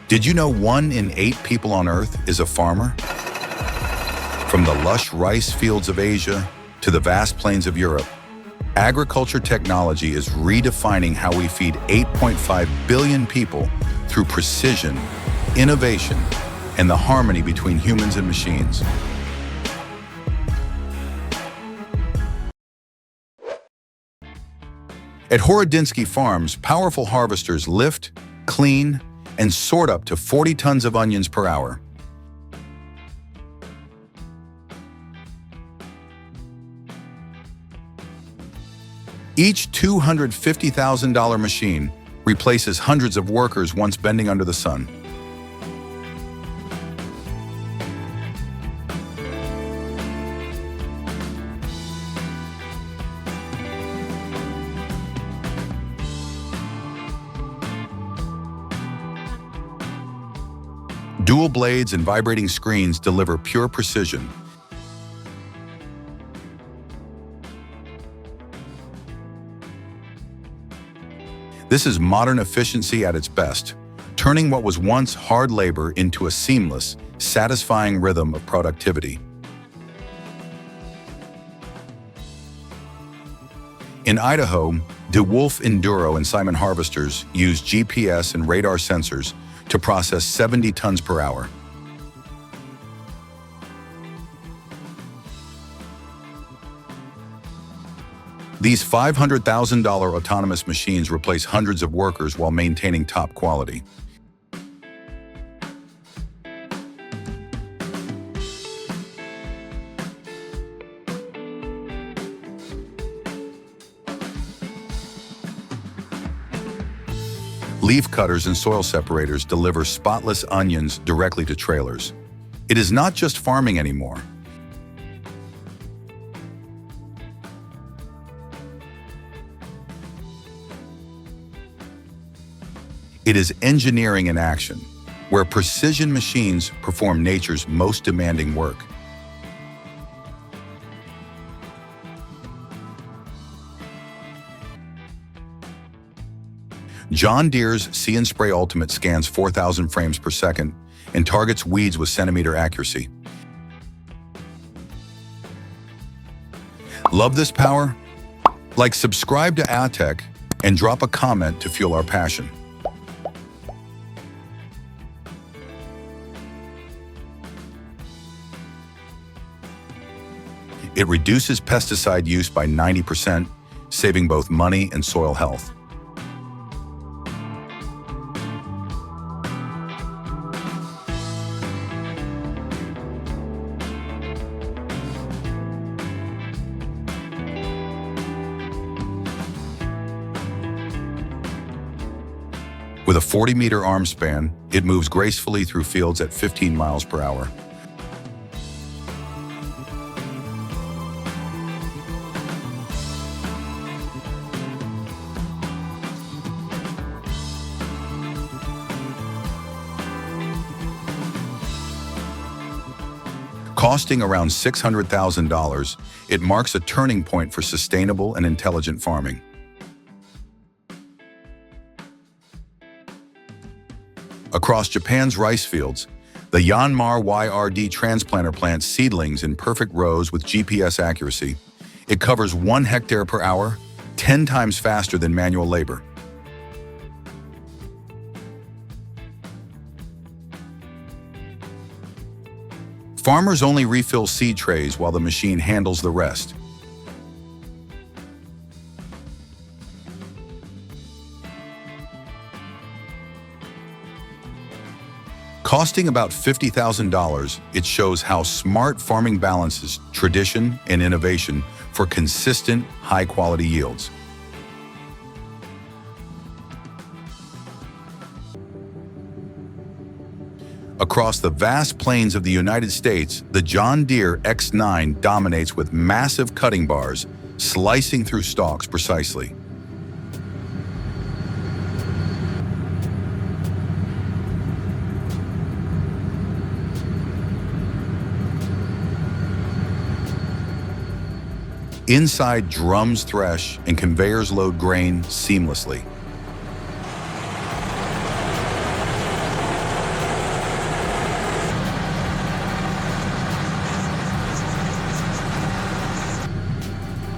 Did you know 1 in 8 people on Earth is a farmer? From the lush rice fields of Asia to the vast plains of Europe, agriculture technology is redefining how we feed 8.5 billion people through precision, innovation, and the harmony between humans and machines. At Horodinsky Farms, powerful harvesters lift, clean, and sort up to 40 tons of onions per hour. Each $250,000 machine replaces hundreds of workers once bending under the sun. Dual blades and vibrating screens deliver pure precision. This is modern efficiency at its best, turning what was once hard labor into a seamless, satisfying rhythm of productivity. In Idaho, DeWolf Enduro and Simon harvesters use GPS and radar sensors to process 70 tons per hour. These $500,000 autonomous machines replace hundreds of workers while maintaining top quality. Leaf cutters and soil separators deliver spotless onions directly to trailers. It is not just farming anymore. It is engineering in action, where precision machines perform nature's most demanding work. John Deere's See & Spray Ultimate scans 4,000 frames per second and targets weeds with centimeter accuracy. Love this power? Subscribe to AhTech and drop a comment to fuel our passion. It reduces pesticide use by 90%, saving both money and soil health. With a 40-meter arm span, it moves gracefully through fields at 15 miles per hour. Costing around $600,000, it marks a turning point for sustainable and intelligent farming. Across Japan's rice fields, the Yanmar YRD transplanter plants seedlings in perfect rows with GPS accuracy. It covers 1 hectare per hour, 10 times faster than manual labor. Farmers only refill seed trays while the machine handles the rest. Costing about $50,000, it shows how smart farming balances tradition and innovation for consistent, high-quality yields. Across the vast plains of the United States, the John Deere X9 dominates with massive cutting bars, slicing through stalks precisely. Inside, drums thresh and conveyors load grain seamlessly.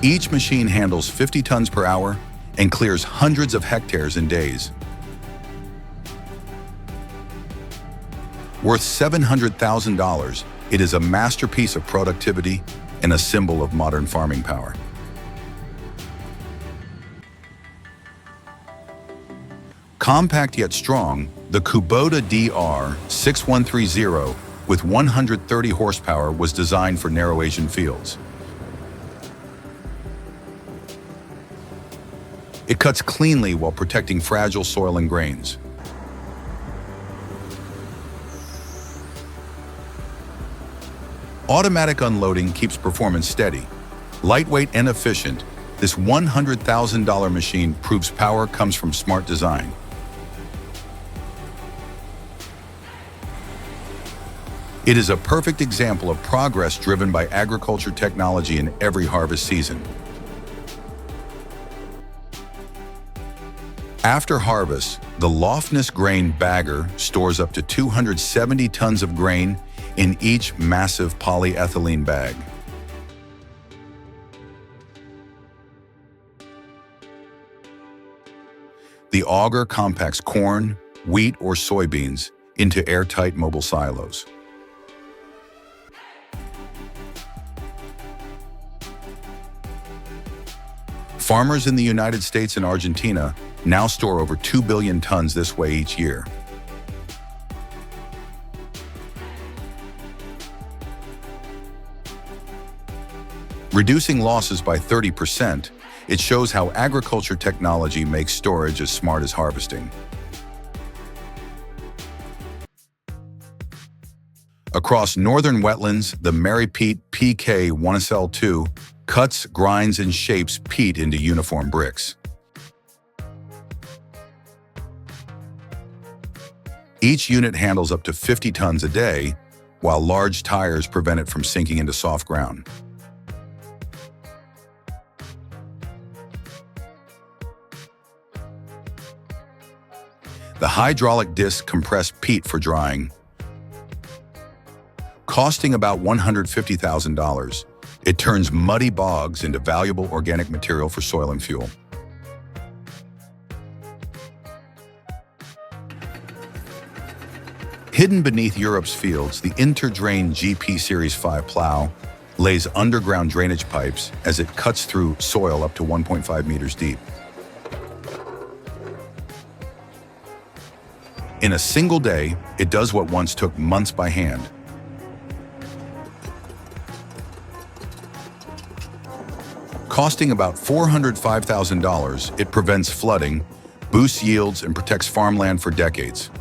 Each machine handles 50 tons per hour and clears hundreds of hectares in days. Worth $700,000, it is a masterpiece of productivity and a symbol of modern farming power. Compact yet strong, the Kubota DR6130 with 130 horsepower was designed for narrow Asian fields. It cuts cleanly while protecting fragile soil and grains. Automatic unloading keeps performance steady. Lightweight and efficient, this $100,000 machine proves power comes from smart design. It is a perfect example of progress driven by agriculture technology in every harvest season. After harvest, the Lofness grain bagger stores up to 270 tons of grain in each massive polyethylene bag. The auger compacts corn, wheat, or soybeans into airtight mobile silos. Farmers in the United States and Argentina now store over 2 billion tons this way each year. Reducing losses by 30%, it shows how agriculture technology makes storage as smart as harvesting. Across northern wetlands, the Mary Peat PK1SL2 cuts, grinds, and shapes peat into uniform bricks. Each unit handles up to 50 tons a day, while large tires prevent it from sinking into soft ground. The hydraulic discs compress peat for drying. Costing about $150,000, it turns muddy bogs into valuable organic material for soil and fuel. Hidden beneath Europe's fields, the Interdrain GP Series 5 plow lays underground drainage pipes as it cuts through soil up to 1.5 meters deep. In a single day, it does what once took months by hand. Costing about $405,000, it prevents flooding, boosts yields, and protects farmland for decades.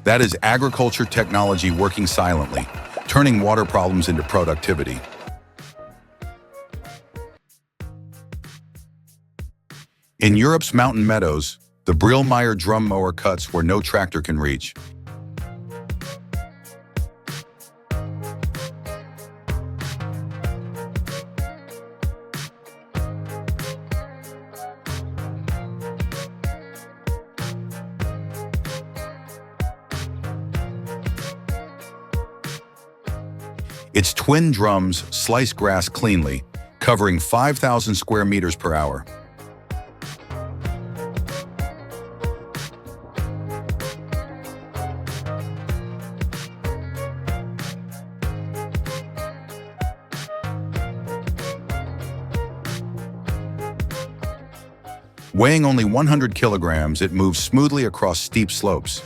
That is agriculture technology working silently, turning water problems into productivity. In Europe's mountain meadows, the Brillmeyer drum mower cuts where no tractor can reach. Its twin drums slice grass cleanly, covering 5,000 square meters per hour. Weighing only 100 kilograms, it moves smoothly across steep slopes.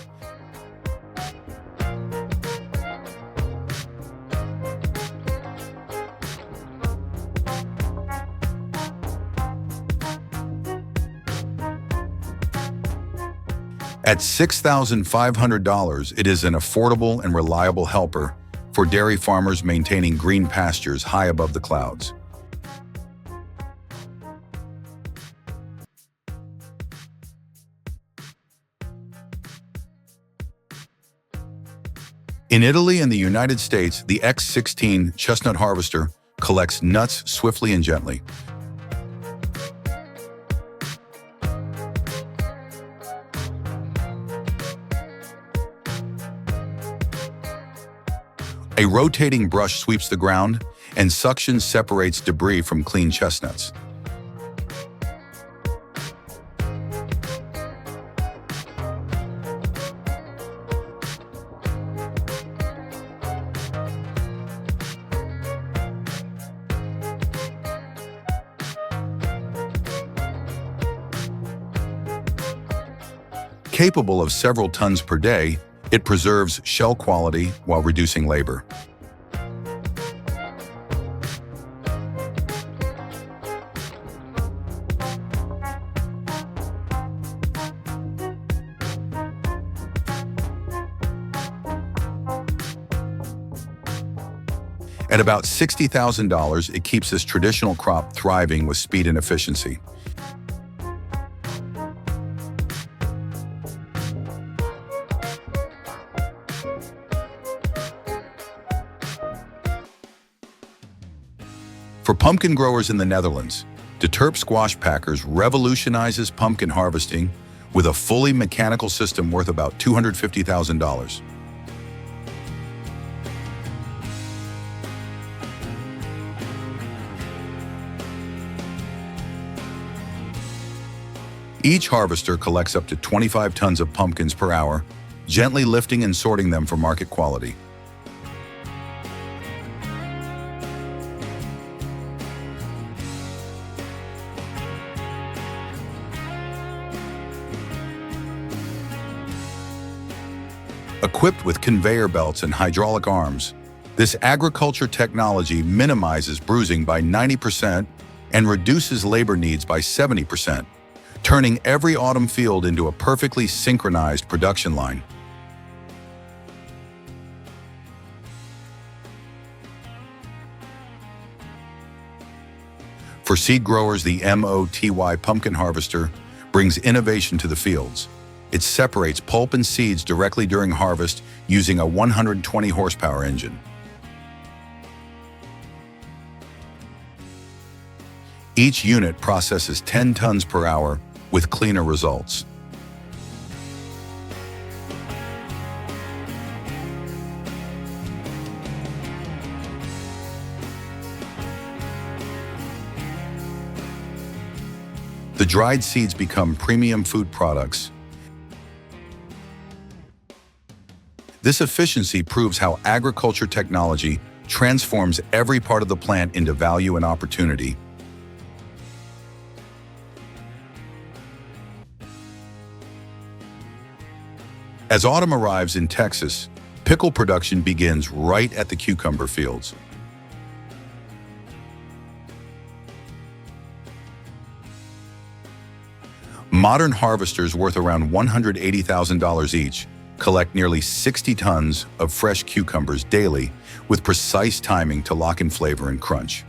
At $6,500, it is an affordable and reliable helper for dairy farmers maintaining green pastures high above the clouds. In Italy and the United States, the X16 chestnut harvester collects nuts swiftly and gently. A rotating brush sweeps the ground, and suction separates debris from clean chestnuts. Capable of several tons per day, it preserves shell quality while reducing labor. At about $60,000, it keeps this traditional crop thriving with speed and efficiency. For pumpkin growers in the Netherlands, De Terp Squash Packers revolutionizes pumpkin harvesting with a fully mechanical system worth about $250,000. Each harvester collects up to 25 tons of pumpkins per hour, gently lifting and sorting them for market quality. Equipped with conveyor belts and hydraulic arms, this agriculture technology minimizes bruising by 90% and reduces labor needs by 70%, turning every autumn field into a perfectly synchronized production line. For seed growers, the MOTY pumpkin harvester brings innovation to the fields. It separates pulp and seeds directly during harvest using a 120 horsepower engine. Each unit processes 10 tons per hour with cleaner results. The dried seeds become premium food products. This efficiency proves how agriculture technology transforms every part of the plant into value and opportunity. As autumn arrives in Texas, pickle production begins right at the cucumber fields. Modern harvesters worth around $180,000 each collect nearly 60 tons of fresh cucumbers daily with precise timing to lock in flavor and crunch.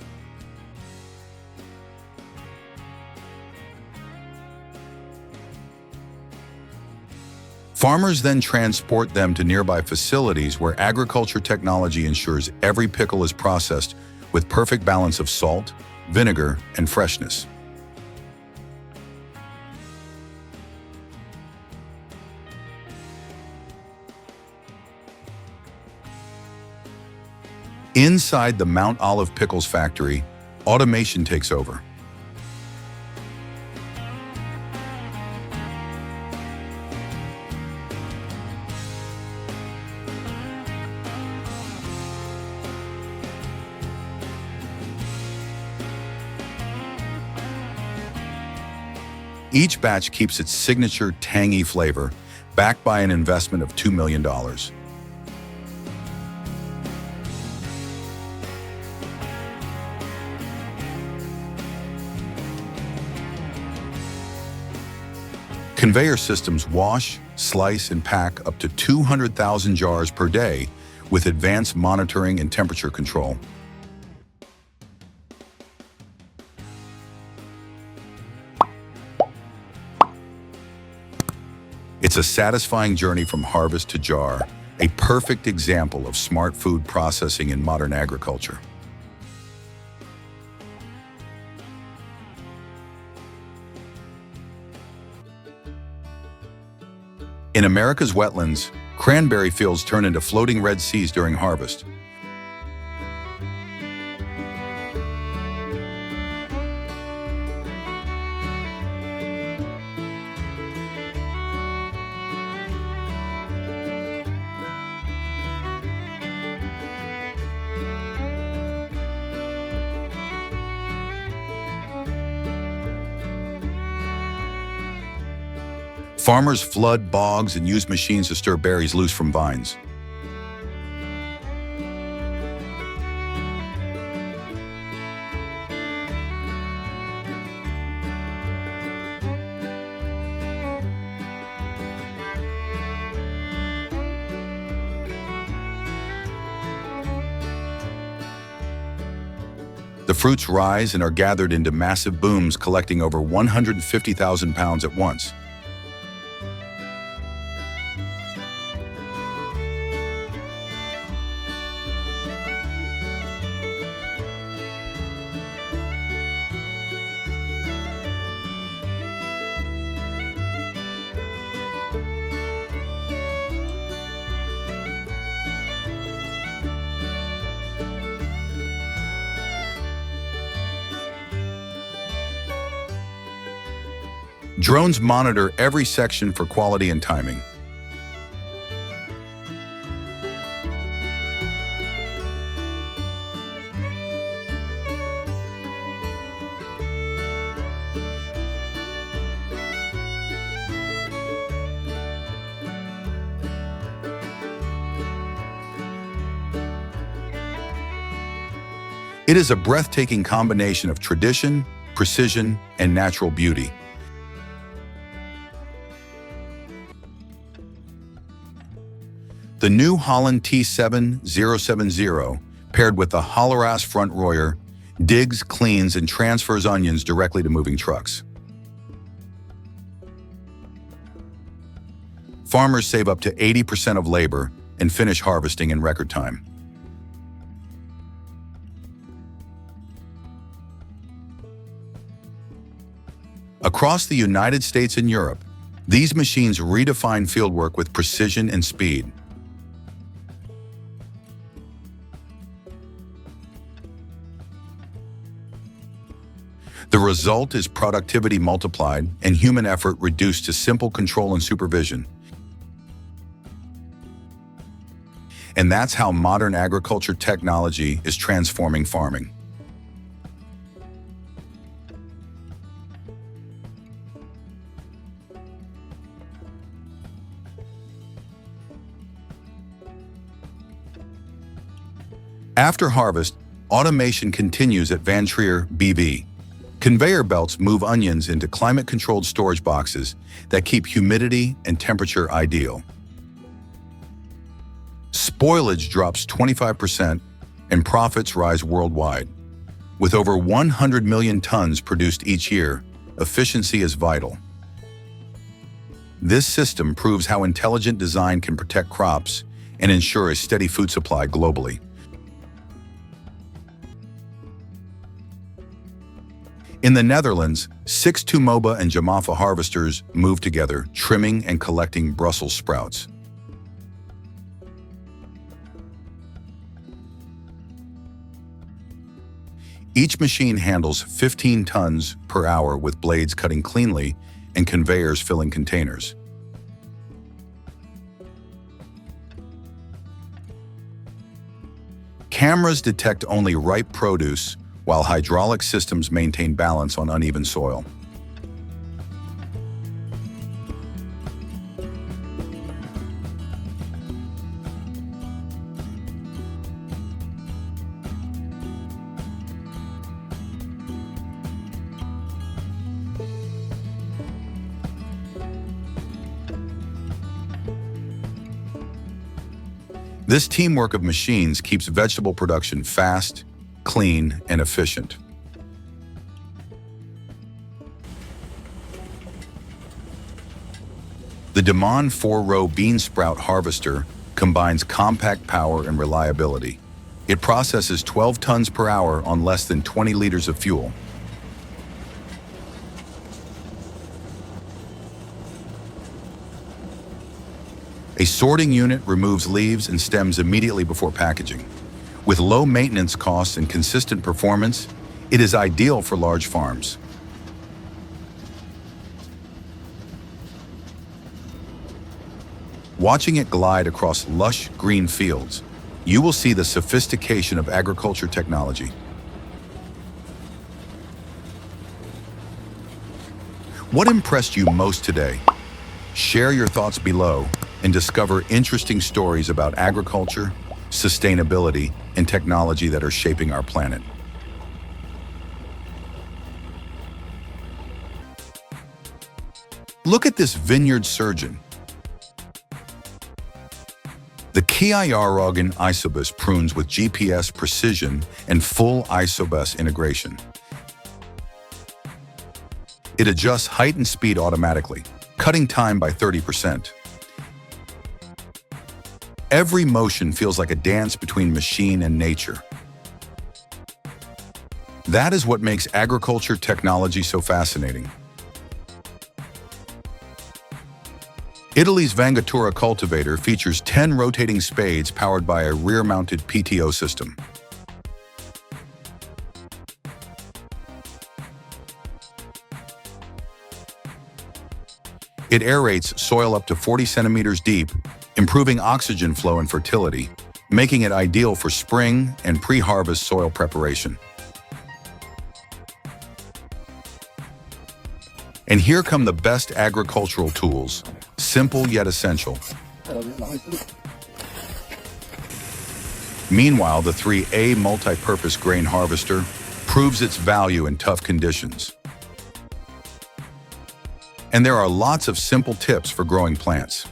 Farmers then transport them to nearby facilities where agriculture technology ensures every pickle is processed with perfect balance of salt, vinegar, and freshness. Inside the Mount Olive Pickles factory, automation takes over. Each batch keeps its signature tangy flavor, backed by an investment of $2 million. Conveyor systems wash, slice, and pack up to 200,000 jars per day with advanced monitoring and temperature control. It's a satisfying journey from harvest to jar, a perfect example of smart food processing in modern agriculture. In America's wetlands, cranberry fields turn into floating red seas during harvest. Farmers flood bogs and use machines to stir berries loose from vines. The fruits rise and are gathered into massive booms, collecting over 150,000 pounds at once. Drones monitor every section for quality and timing. It is a breathtaking combination of tradition, precision, and natural beauty. The New Holland T7070, paired with the Hollerass front royer, digs, cleans, and transfers onions directly to moving trucks. Farmers save up to 80% of labor and finish harvesting in record time. Across the United States and Europe, these machines redefine fieldwork with precision and speed. The result is productivity multiplied and human effort reduced to simple control and supervision. And that's how modern agriculture technology is transforming farming. After harvest, automation continues at Van Trier BV. Conveyor belts move onions into climate-controlled storage boxes that keep humidity and temperature ideal. Spoilage drops 25% and profits rise worldwide. With over 100 million tons produced each year, efficiency is vital. This system proves how intelligent design can protect crops and ensure a steady food supply globally. In the Netherlands, 6 Tumoba and Jamafa harvesters move together, trimming and collecting Brussels sprouts. Each machine handles 15 tons per hour with blades cutting cleanly and conveyors filling containers. Cameras detect only ripe produce, while hydraulic systems maintain balance on uneven soil. This teamwork of machines keeps vegetable production fast, clean, and efficient. The Demon 4-row bean sprout harvester combines compact power and reliability. It processes 12 tons per hour on less than 20 liters of fuel. A sorting unit removes leaves and stems immediately before packaging. With low maintenance costs and consistent performance, it is ideal for large farms. Watching it glide across lush green fields, you will see the sophistication of agriculture technology. What impressed you most today? Share your thoughts below and discover interesting stories about agriculture, sustainability, and technology that are shaping our planet. Look at this vineyard surgeon. The Kiayarogan isobus prunes with GPS precision and full isobus integration. It adjusts height and speed automatically, cutting time by 30%. Every motion feels like a dance between machine and nature. That is what makes agriculture technology so fascinating. Italy's Vangatura cultivator features 10 rotating spades powered by a rear-mounted PTO system. It aerates soil up to 40 centimeters deep, improving oxygen flow and fertility, making it ideal for spring and pre-harvest soil preparation. And here come the best agricultural tools, simple yet essential. Meanwhile, the 3A multi-purpose grain harvester proves its value in tough conditions. And there are lots of simple tips for growing plants.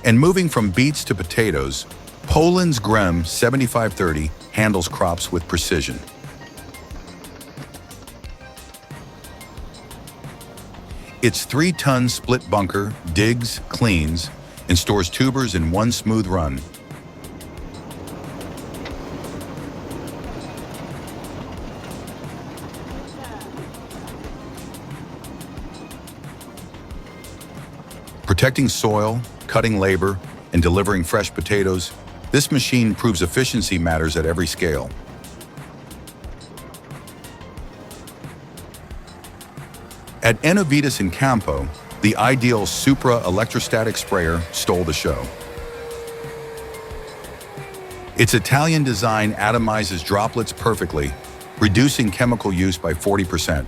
And moving from beets to potatoes, Poland's Grem 7530 handles crops with precision. Its 3-ton split bunker digs, cleans, and stores tubers in one smooth run. Protecting soil, cutting labor, and delivering fresh potatoes, this machine proves efficiency matters at every scale. At Enovitas in Campo, the ideal Supra electrostatic sprayer stole the show. Its Italian design atomizes droplets perfectly, reducing chemical use by 40%.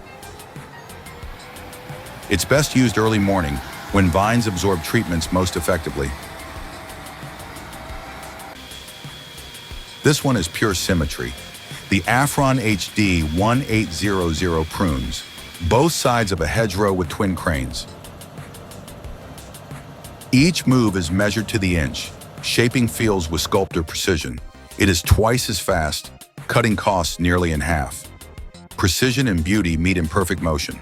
It's best used early morning, when vines absorb treatments most effectively. This one is pure symmetry. The Afron HD 1800 prunes, both sides of a hedgerow with twin cranes. Each move is measured to the inch, shaping fields with sculptor precision. It is twice as fast, cutting costs nearly in half. Precision and beauty meet in perfect motion.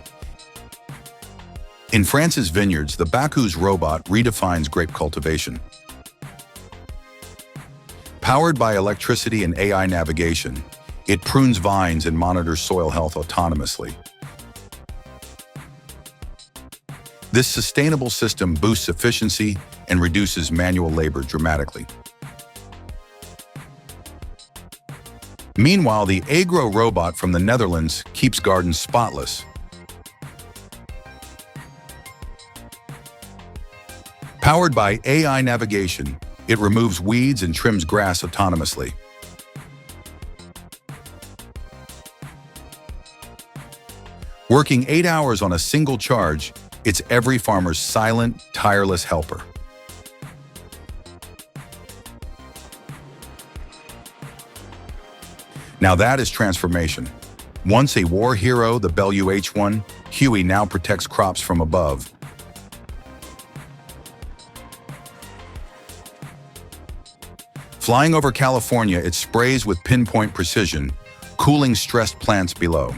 In France's vineyards, the Bacchus robot redefines grape cultivation. Powered by electricity and AI navigation, it prunes vines and monitors soil health autonomously. This sustainable system boosts efficiency and reduces manual labor dramatically. Meanwhile, the Agro robot from the Netherlands keeps gardens spotless. Powered by AI navigation, it removes weeds and trims grass autonomously. Working 8 hours on a single charge, it's every farmer's silent, tireless helper. Now that is transformation. Once a war hero, the Bellew H1, Huey now protects crops from above. Flying over California, it sprays with pinpoint precision, cooling stressed plants below.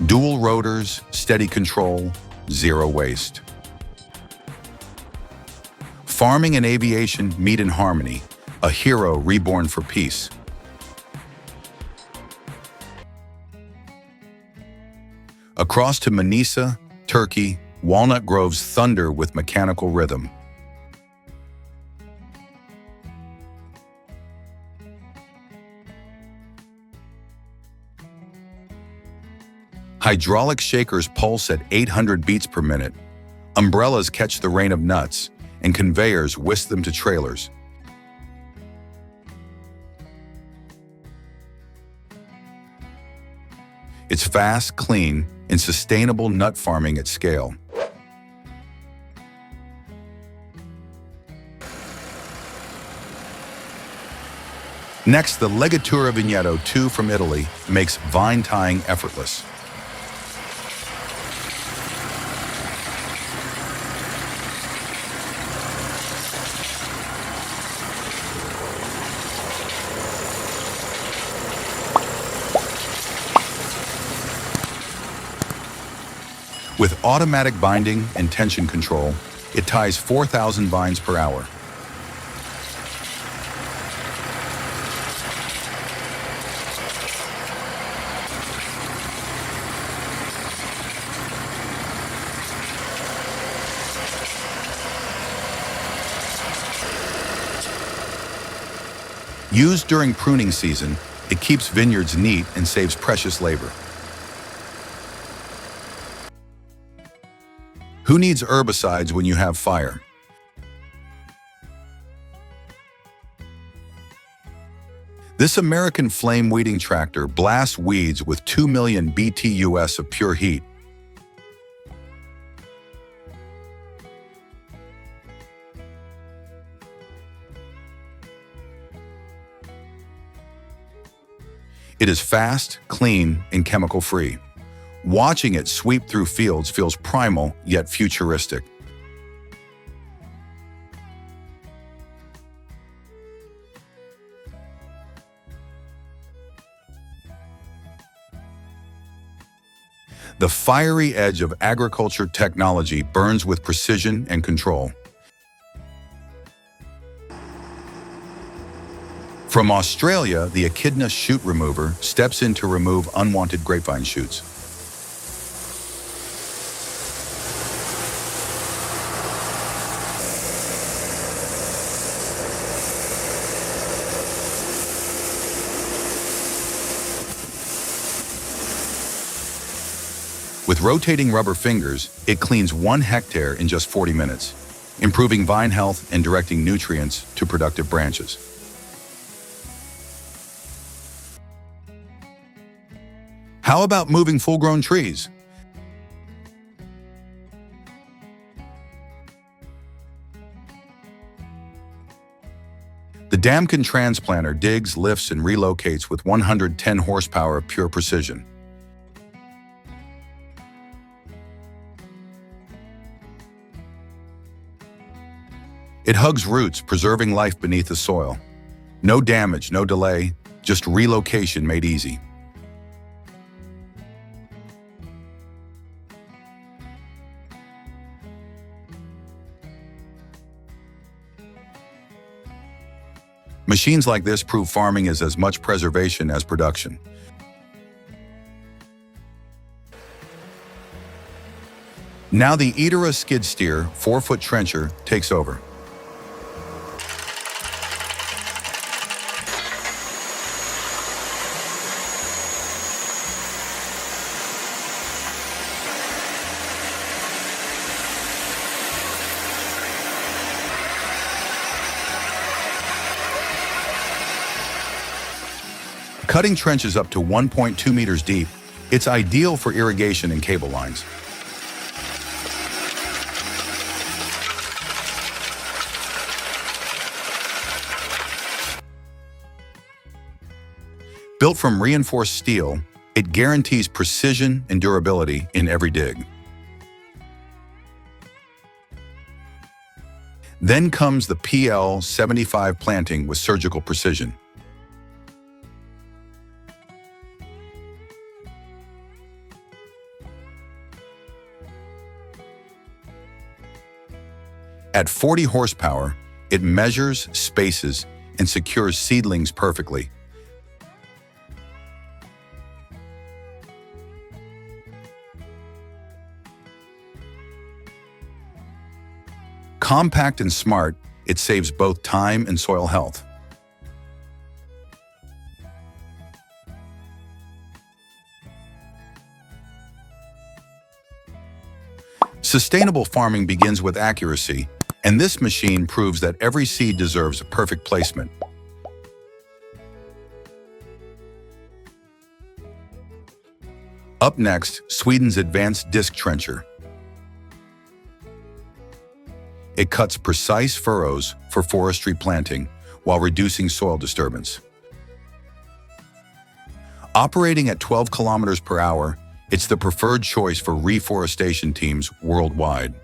Dual rotors, steady control, zero waste. Farming and aviation meet in harmony, a hero reborn for peace. Across to Manisa, Turkey, walnut groves thunder with mechanical rhythm. Hydraulic shakers pulse at 800 beats per minute. Umbrellas catch the rain of nuts, and conveyors whisk them to trailers. It's fast, clean, and sustainable nut farming at scale. Next, the Legatura Vigneto 2 from Italy makes vine tying effortless. With automatic binding and tension control, it ties 4,000 vines per hour. Used during pruning season, it keeps vineyards neat and saves precious labor. Who needs herbicides when you have fire? This American flame weeding tractor blasts weeds with 2 million BTUs of pure heat. It is fast, clean, and chemical-free. Watching it sweep through fields feels primal yet futuristic. The fiery edge of agriculture technology burns with precision and control. From Australia, the Echidna shoot remover steps in to remove unwanted grapevine shoots. With rotating rubber fingers, it cleans 1 hectare in just 40 minutes, improving vine health and directing nutrients to productive branches. How about moving full-grown trees? The Damkin transplanter digs, lifts, and relocates with 110 horsepower of pure precision. It hugs roots, preserving life beneath the soil. No damage, no delay, just relocation made easy. Machines like this prove farming is as much preservation as production. Now the Itera skid steer 4-foot trencher takes over. Cutting trenches up to 1.2 meters deep, it's ideal for irrigation and cable lines. Built from reinforced steel, it guarantees precision and durability in every dig. Then comes the PL75 planting with surgical precision. At 40 horsepower, it measures, spaces, and secures seedlings perfectly. Compact and smart, it saves both time and soil health. Sustainable farming begins with accuracy, and this machine proves that every seed deserves a perfect placement. Up next, Sweden's advanced disc trencher. It cuts precise furrows for forestry planting while reducing soil disturbance. Operating at 12 kilometers per hour, it's the preferred choice for reforestation teams worldwide.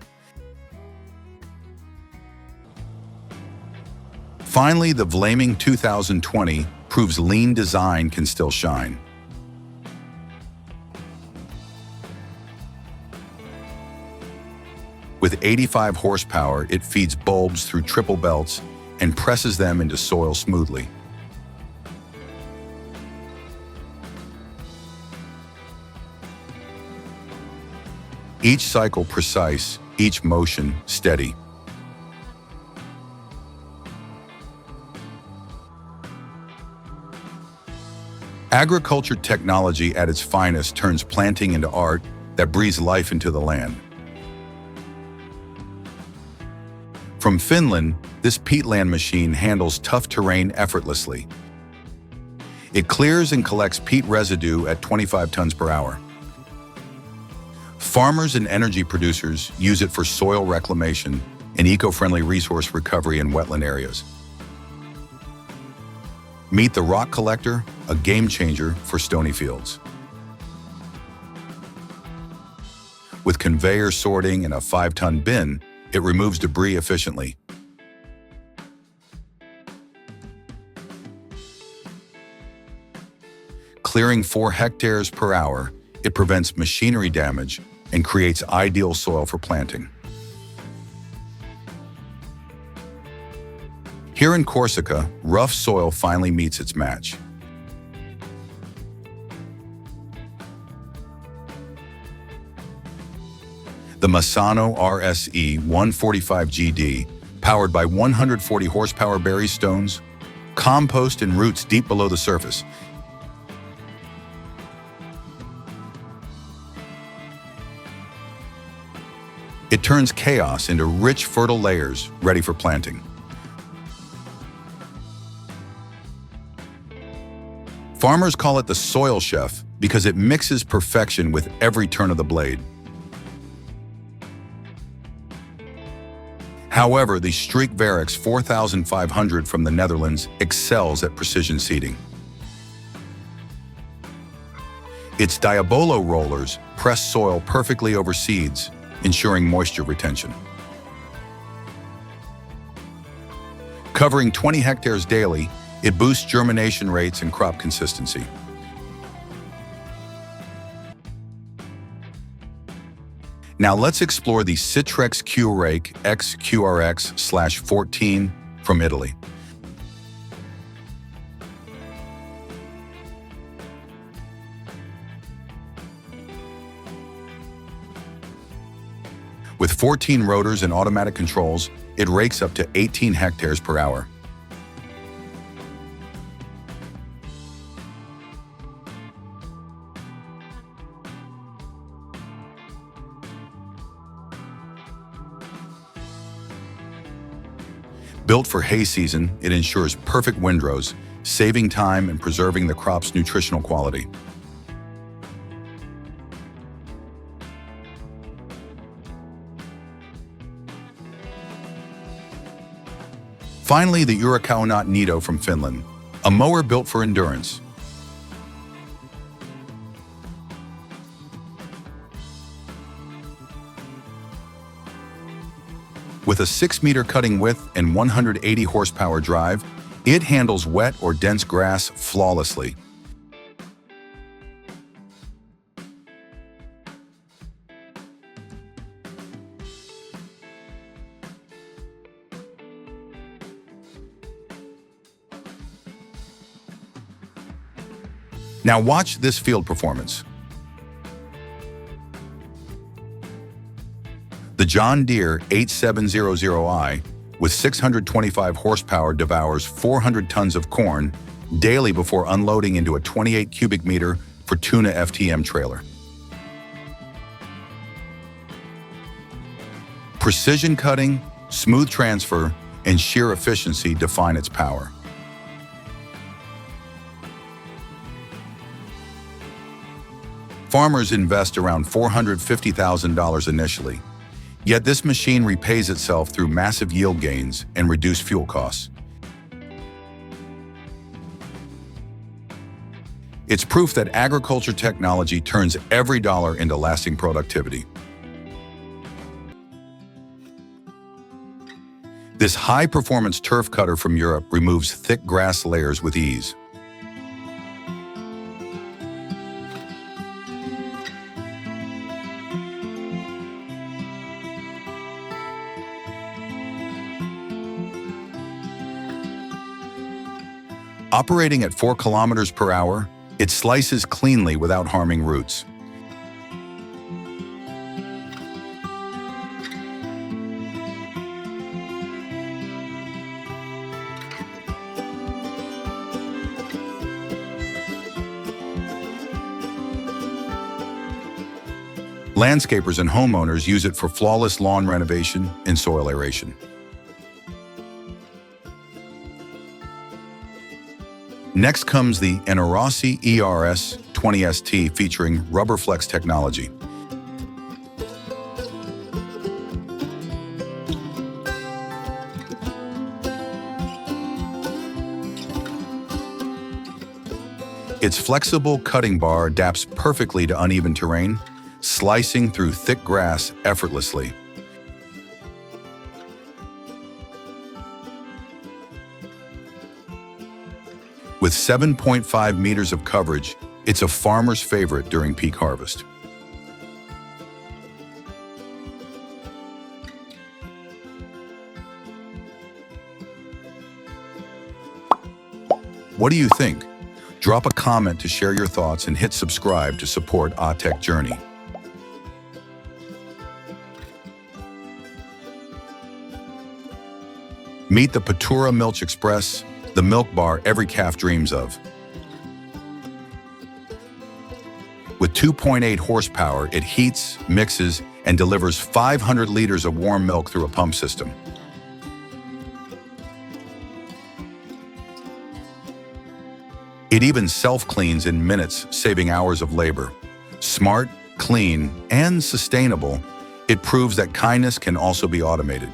Finally, the Vlaming 2020 proves lean design can still shine. With 85 horsepower, it feeds bulbs through triple belts and presses them into soil smoothly. Each cycle precise, each motion steady. Agriculture technology at its finest turns planting into art that breathes life into the land. From Finland, this peatland machine handles tough terrain effortlessly. It clears and collects peat residue at 25 tons per hour. Farmers and energy producers use it for soil reclamation and eco-friendly resource recovery in wetland areas. Meet the rock collector, a game changer for stony fields. With conveyor sorting and a 5-ton bin, it removes debris efficiently. Clearing 4 hectares per hour, it prevents machinery damage and creates ideal soil for planting. Here in Corsica, rough soil finally meets its match. The Massano RSE 145GD, powered by 140 horsepower berry stones, compost and roots deep below the surface. It turns chaos into rich, fertile layers ready for planting. Farmers call it the soil chef because it mixes perfection with every turn of the blade. However, the Streek Varix 4500 from the Netherlands excels at precision seeding. Its Diabolo rollers press soil perfectly over seeds, ensuring moisture retention. Covering 20 hectares daily, it boosts germination rates and crop consistency. Now let's explore the Citrex Q-Rake XQRX/14 from Italy. With 14 rotors and automatic controls, it rakes up to 18 hectares per hour. Built for hay season, it ensures perfect windrows, saving time and preserving the crop's nutritional quality. Finally, the Urakaunat Nito from Finland, a mower built for endurance. With a 6-meter cutting width and 180 horsepower drive, it handles wet or dense grass flawlessly. Now watch this field performance. The John Deere 8700i with 625 horsepower devours 400 tons of corn daily before unloading into a 28 cubic meter Fortuna FTM trailer. Precision cutting, smooth transfer, and sheer efficiency define its power. Farmers invest around $450,000 initially, yet this machine repays itself through massive yield gains and reduced fuel costs. It's proof that agriculture technology turns every dollar into lasting productivity. This high-performance turf cutter from Europe removes thick grass layers with ease. Operating at 4 kilometers per hour, it slices cleanly without harming roots. Landscapers and homeowners use it for flawless lawn renovation and soil aeration. Next comes the Enerossi ERS 20ST featuring rubber flex technology. Its flexible cutting bar adapts perfectly to uneven terrain, slicing through thick grass effortlessly. With 7.5 meters of coverage, it's a farmer's favorite during peak harvest. What do you think? Drop a comment to share your thoughts and hit subscribe to support AhTech journey. Meet the Patura Milch Express, the milk bar every calf dreams of. With 2.8 horsepower, it heats, mixes, and delivers 500 liters of warm milk through a pump system. It even self-cleans in minutes, saving hours of labor. Smart, clean, and sustainable, it proves that kindness can also be automated.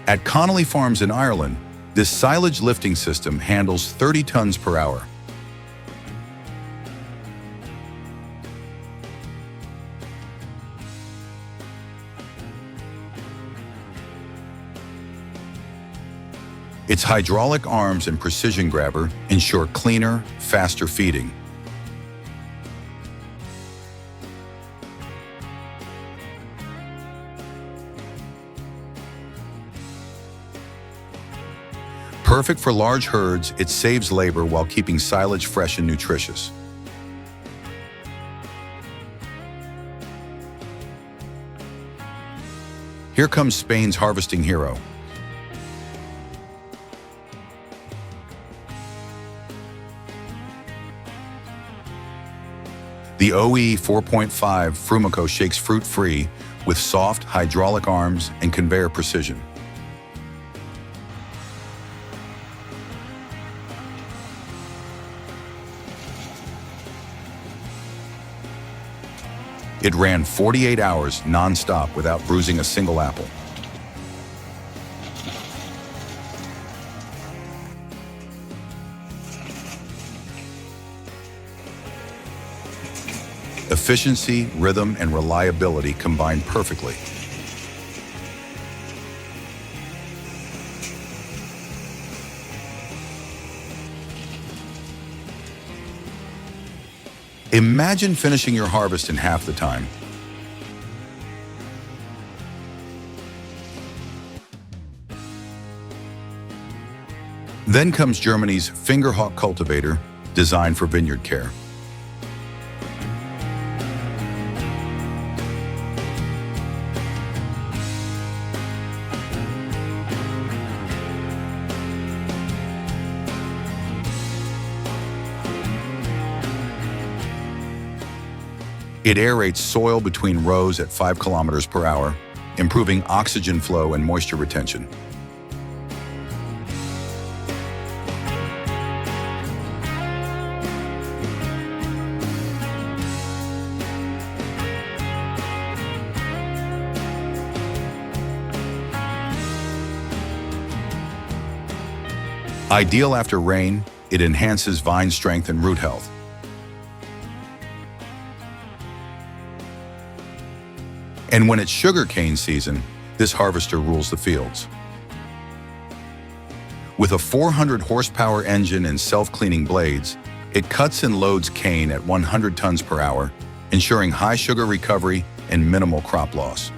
At Connolly Farms in Ireland, this silage lifting system handles 30 tons per hour. Its hydraulic arms and precision grabber ensure cleaner, faster feeding. Perfect for large herds, it saves labor while keeping silage fresh and nutritious. Here comes Spain's harvesting hero. The OE 4.5 Frumico shakes fruit free with soft hydraulic arms and conveyor precision. It ran 48 hours non-stop without bruising a single apple. Efficiency, rhythm, and reliability combine perfectly. Imagine finishing your harvest in half the time. Then comes Germany's Fingerhawk cultivator, designed for vineyard care. It aerates soil between rows at 5 kilometers per hour, improving oxygen flow and moisture retention. Ideal after rain, it enhances vine strength and root health. And when it's sugarcane season, this harvester rules the fields. With a 400 horsepower engine and self-cleaning blades, it cuts and loads cane at 100 tons per hour, ensuring high sugar recovery and minimal crop loss.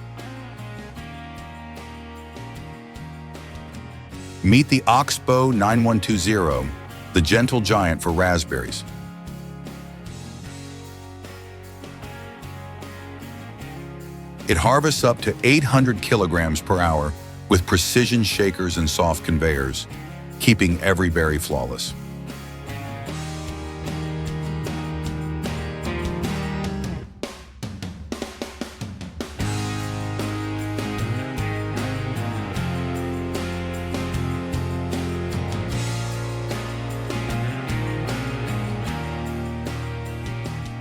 Meet the Oxbow 9120, the gentle giant for raspberries. It harvests up to 800 kilograms per hour with precision shakers and soft conveyors, keeping every berry flawless.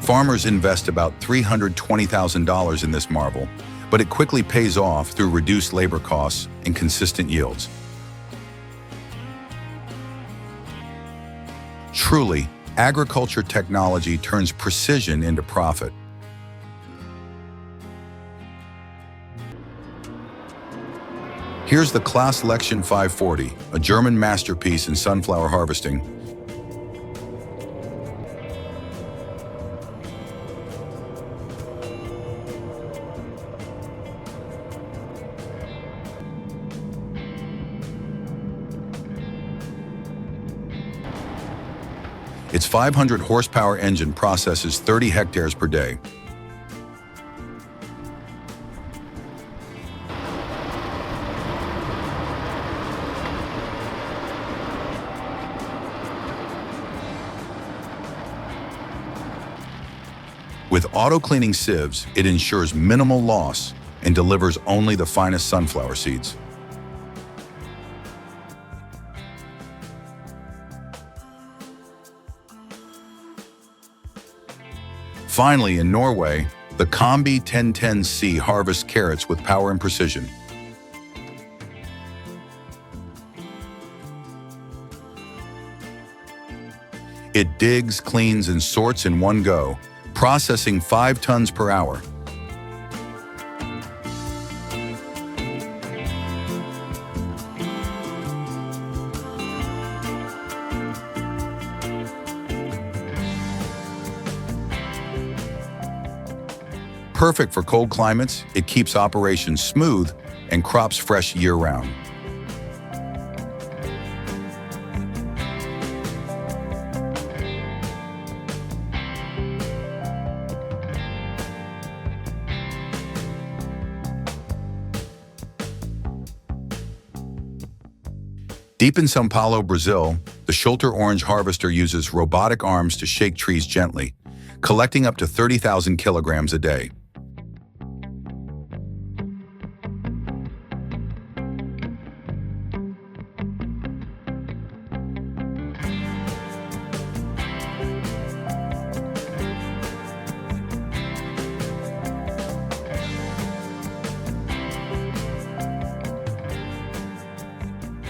Farmers invest about $320,000 in this marvel, but it quickly pays off through reduced labor costs and consistent yields. Truly, agriculture technology turns precision into profit. Here's the Class Lection 540, a German masterpiece in sunflower harvesting. Its 500 horsepower engine processes 30 hectares per day. With auto-cleaning sieves, it ensures minimal loss and delivers only the finest sunflower seeds. Finally, in Norway, the Combi 1010C harvests carrots with power and precision. It digs, cleans, and sorts in one go, processing 5 tons per hour. Perfect for cold climates, it keeps operations smooth and crops fresh year-round. Deep in São Paulo, Brazil, the Schulter orange harvester uses robotic arms to shake trees gently, collecting up to 30,000 kilograms a day.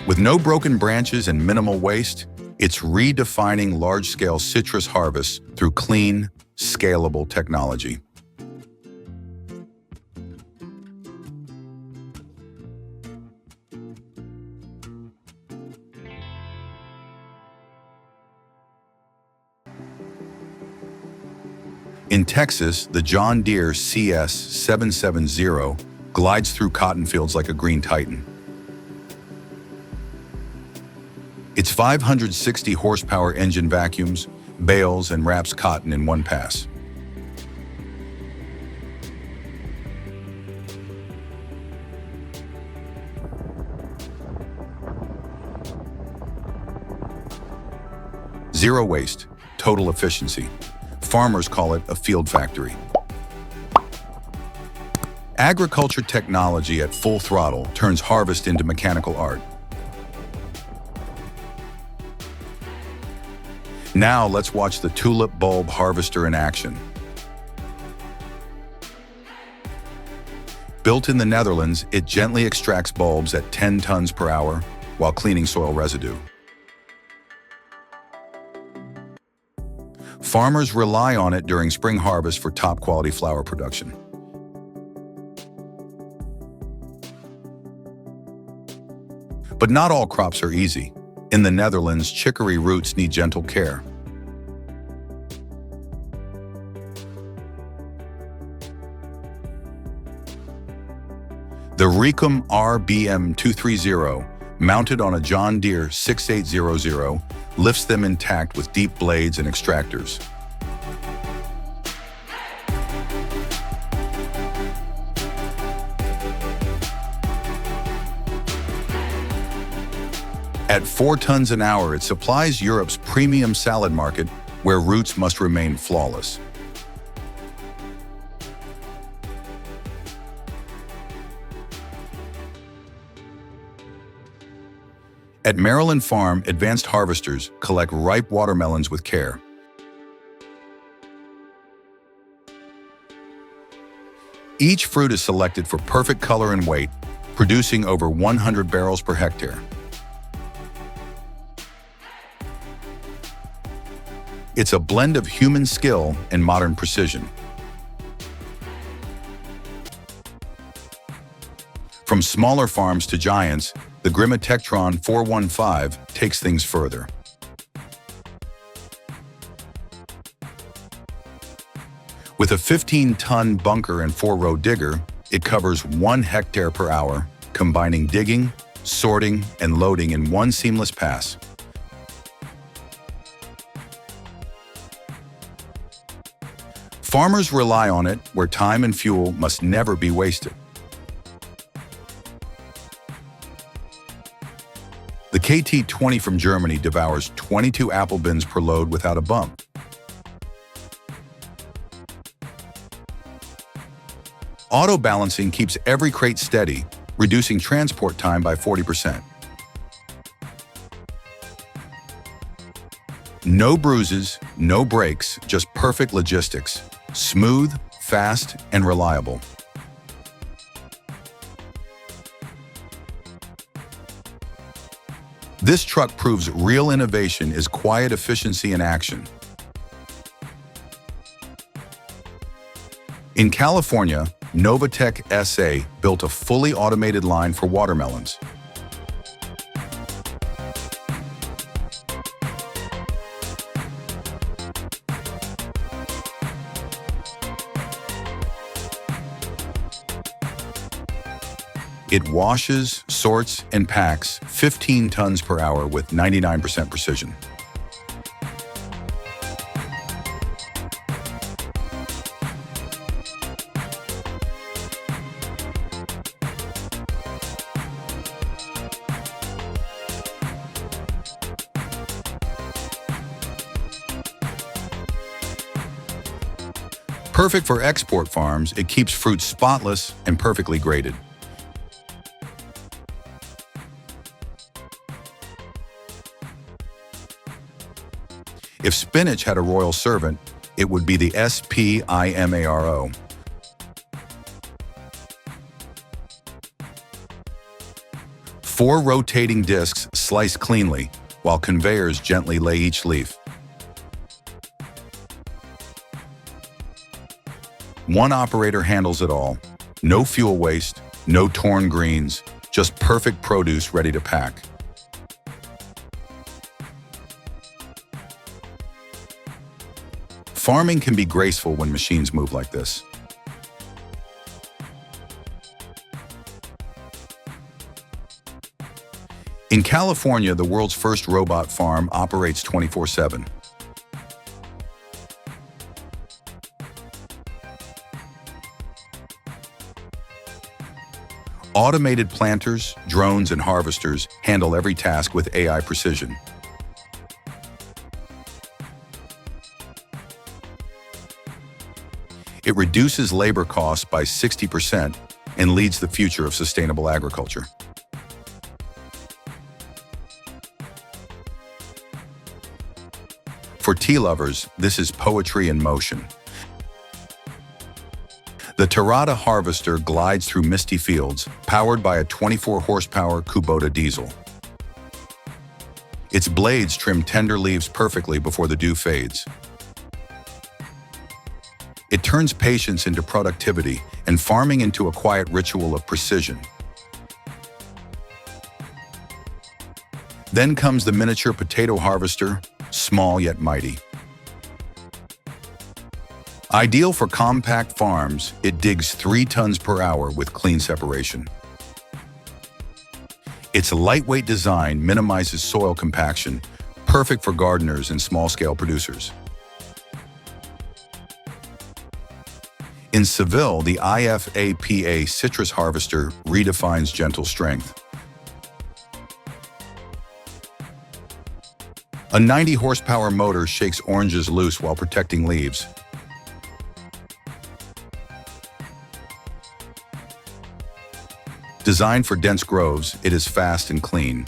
With no broken branches and minimal waste, it's redefining large-scale citrus harvests through clean, scalable technology. In Texas, the John Deere CS 770 glides through cotton fields like a green titan. Its 560 horsepower engine vacuums, bales, and wraps cotton in one pass. Zero waste, total efficiency. Farmers call it a field factory. Agriculture technology at full throttle turns harvest into mechanical art. Now let's watch the tulip bulb harvester in action. Built in the Netherlands, it gently extracts bulbs at 10 tons per hour while cleaning soil residue. Farmers rely on it during spring harvest for top-quality flower production. But not all crops are easy. In the Netherlands, chicory roots need gentle care. The Recum RBM 230, mounted on a John Deere 6800, lifts them intact with deep blades and extractors. At 4 tons an hour, it supplies Europe's premium salad market, where roots must remain flawless. At Maryland Farm, advanced harvesters collect ripe watermelons with care. Each fruit is selected for perfect color and weight, producing over 100 barrels per hectare. It's a blend of human skill and modern precision. From smaller farms to giants, the Grimatectron 415 takes things further. With a 15-ton bunker and 4-row digger, it covers 1 hectare per hour, combining digging, sorting, and loading in one seamless pass. Farmers rely on it where time and fuel must never be wasted. The KT-20 from Germany devours 22 apple bins per load without a bump. Auto-balancing keeps every crate steady, reducing transport time by 40%. No bruises, no breaks, just perfect logistics. Smooth, fast, and reliable. This truck proves real innovation is quiet efficiency in action. In California, Novatech SA built a fully automated line for watermelons. It washes, sorts, and packs 15 tons per hour with 99% precision. Perfect for export farms, it keeps fruit spotless and perfectly graded. If spinach had a royal servant, it would be the SPIMARO. Four rotating discs slice cleanly, while conveyors gently lay each leaf. One operator handles it all. No fuel waste, no torn greens, just perfect produce ready to pack. Farming can be graceful when machines move like this. In California, the world's first robot farm operates 24/7. Automated planters, drones, and harvesters handle every task with AI precision. It reduces labor costs by 60% and leads the future of sustainable agriculture. For tea lovers, this is poetry in motion. The Tarada harvester glides through misty fields, powered by a 24-horsepower Kubota diesel. Its blades trim tender leaves perfectly before the dew fades. It turns patience into productivity and farming into a quiet ritual of precision. Then comes the miniature potato harvester, small yet mighty. Ideal for compact farms, it digs 3 tons per hour with clean separation. Its lightweight design minimizes soil compaction, perfect for gardeners and small-scale producers. In Seville, the IFAPA citrus harvester redefines gentle strength. A 90-horsepower motor shakes oranges loose while protecting leaves. Designed for dense groves, it is fast and clean.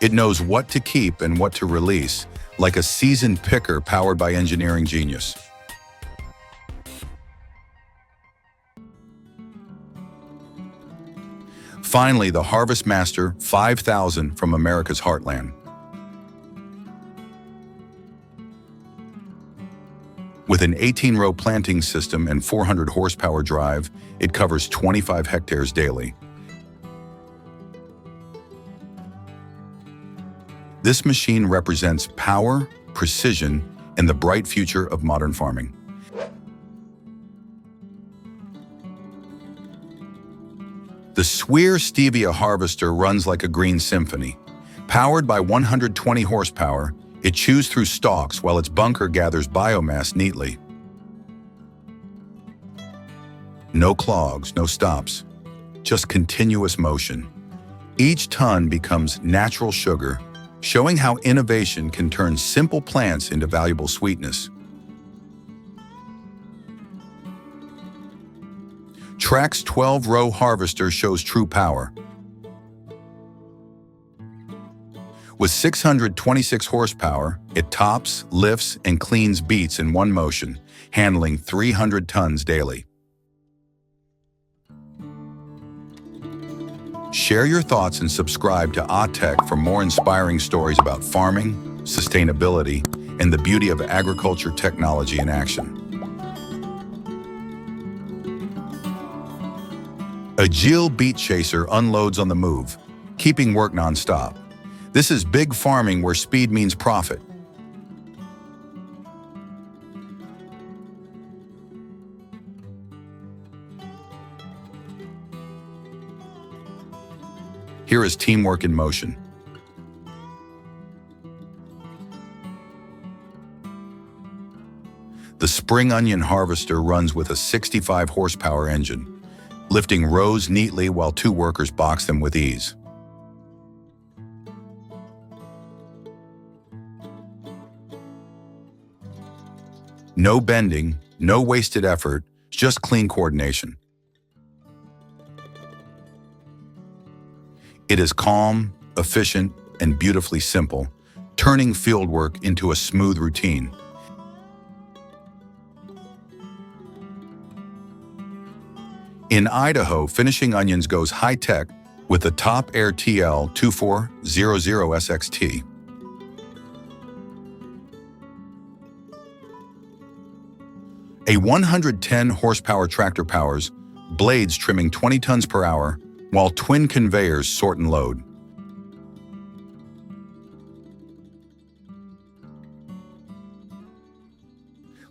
It knows what to keep and what to release, like a seasoned picker powered by engineering genius. Finally, the Harvest Master 5000 from America's heartland. With an 18-row planting system and 400 horsepower drive, it covers 25 hectares daily. This machine represents power, precision, and the bright future of modern farming. The Sweer Stevia harvester runs like a green symphony. Powered by 120 horsepower, it chews through stalks while its bunker gathers biomass neatly. No clogs, no stops, just continuous motion. Each ton becomes natural sugar, showing how innovation can turn simple plants into valuable sweetness. Track's 12-row harvester shows true power. With 626 horsepower, it tops, lifts, and cleans beets in one motion, handling 300 tons daily. Share your thoughts and subscribe to AhTech for more inspiring stories about farming, sustainability, and the beauty of agriculture technology in action. A Agile beet chaser unloads on the move, keeping work non-stop. This is big farming where speed means profit. Here is teamwork in motion. The spring onion harvester runs with a 65 horsepower engine, lifting rows neatly while 2 workers box them with ease. No bending, no wasted effort, just clean coordination. It is calm, efficient, and beautifully simple, turning fieldwork into a smooth routine. In Idaho, finishing onions goes high-tech with the Top Air TL 2400 SXT. A 110 horsepower tractor powers, blades trimming 20 tons per hour, while twin conveyors sort and load.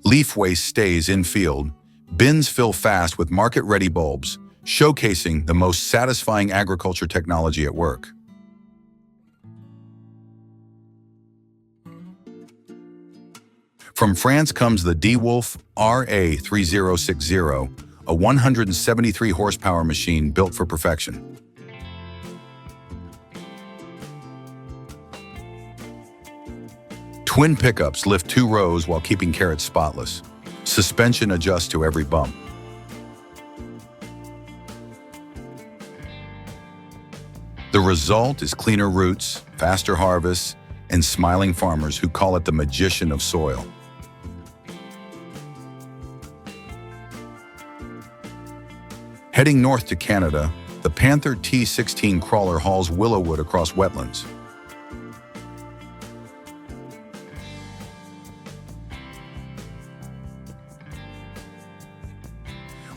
Leaf waste stays in field, bins fill fast with market-ready bulbs, showcasing the most satisfying agriculture technology at work. From France comes the DeWolf RA3060, a 173 horsepower machine built for perfection. Twin pickups lift 2 rows while keeping carrots spotless. Suspension adjusts to every bump. The result is cleaner roots, faster harvests, and smiling farmers who call it the magician of soil. Heading north to Canada, the Panther T16 crawler hauls willowwood across wetlands.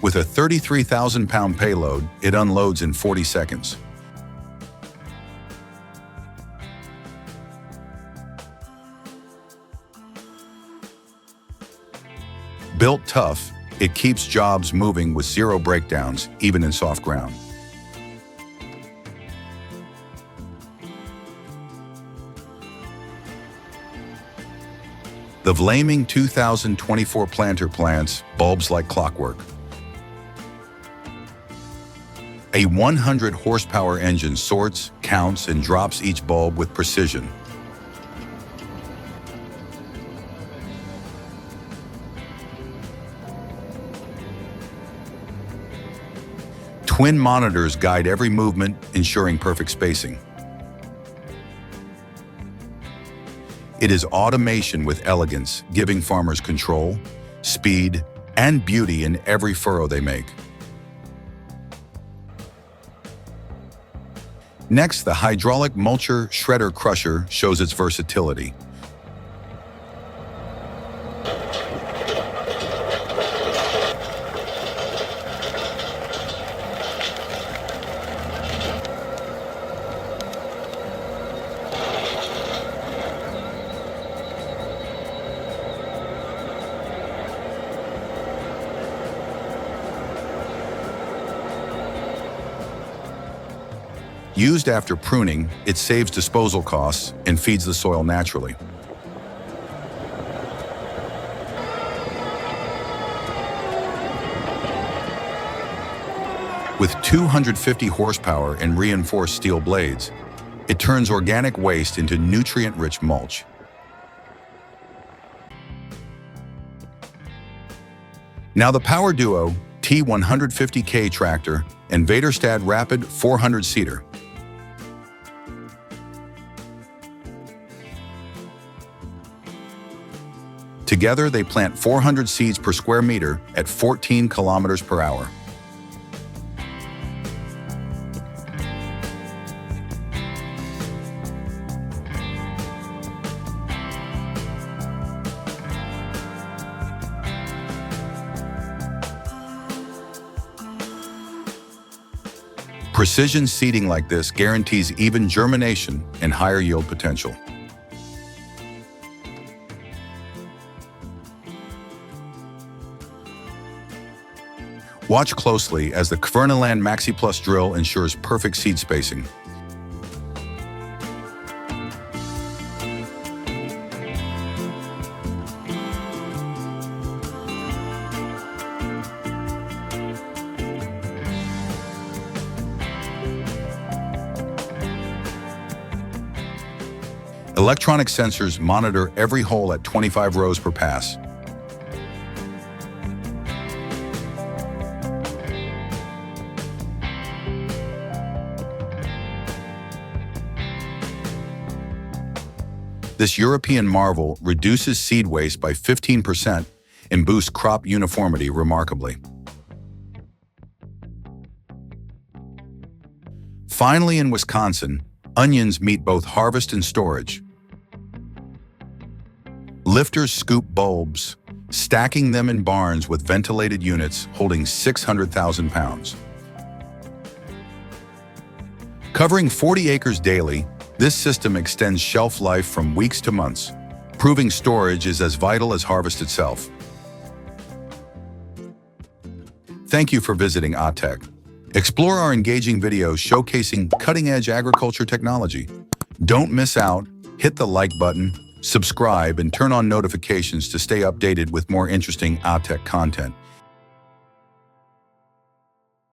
With a 33,000-pound payload, it unloads in 40 seconds. Built tough, it keeps jobs moving with 0 breakdowns, even in soft ground. The Vlaming 2024 planter plants bulbs like clockwork. A 100-horsepower engine sorts, counts, and drops each bulb with precision. Twin monitors guide every movement, ensuring perfect spacing. It is automation with elegance, giving farmers control, speed, and beauty in every furrow they make. Next, the hydraulic mulcher shredder crusher shows its versatility. Used after pruning, it saves disposal costs and feeds the soil naturally. With 250 horsepower and reinforced steel blades, it turns organic waste into nutrient-rich mulch. Now the power duo T150K tractor and Vaderstad Rapid 400-seater. Together, they plant 400 seeds per square meter at 14 kilometers per hour. Precision seeding like this guarantees even germination and higher yield potential. Watch closely as the Kverneland Maxi Plus drill ensures perfect seed spacing. Electronic sensors monitor every hole at 25 rows per pass. This European marvel reduces seed waste by 15% and boosts crop uniformity remarkably. Finally, in Wisconsin, onions meet both harvest and storage. Lifters scoop bulbs, stacking them in barns with ventilated units holding 600,000 pounds. Covering 40 acres daily, this system extends shelf life from weeks to months, proving storage is as vital as harvest itself. Thank you for visiting AhTech. Explore our engaging videos showcasing cutting-edge agriculture technology. Don't miss out. Hit the like button, subscribe, and turn on notifications to stay updated with more interesting AhTech content.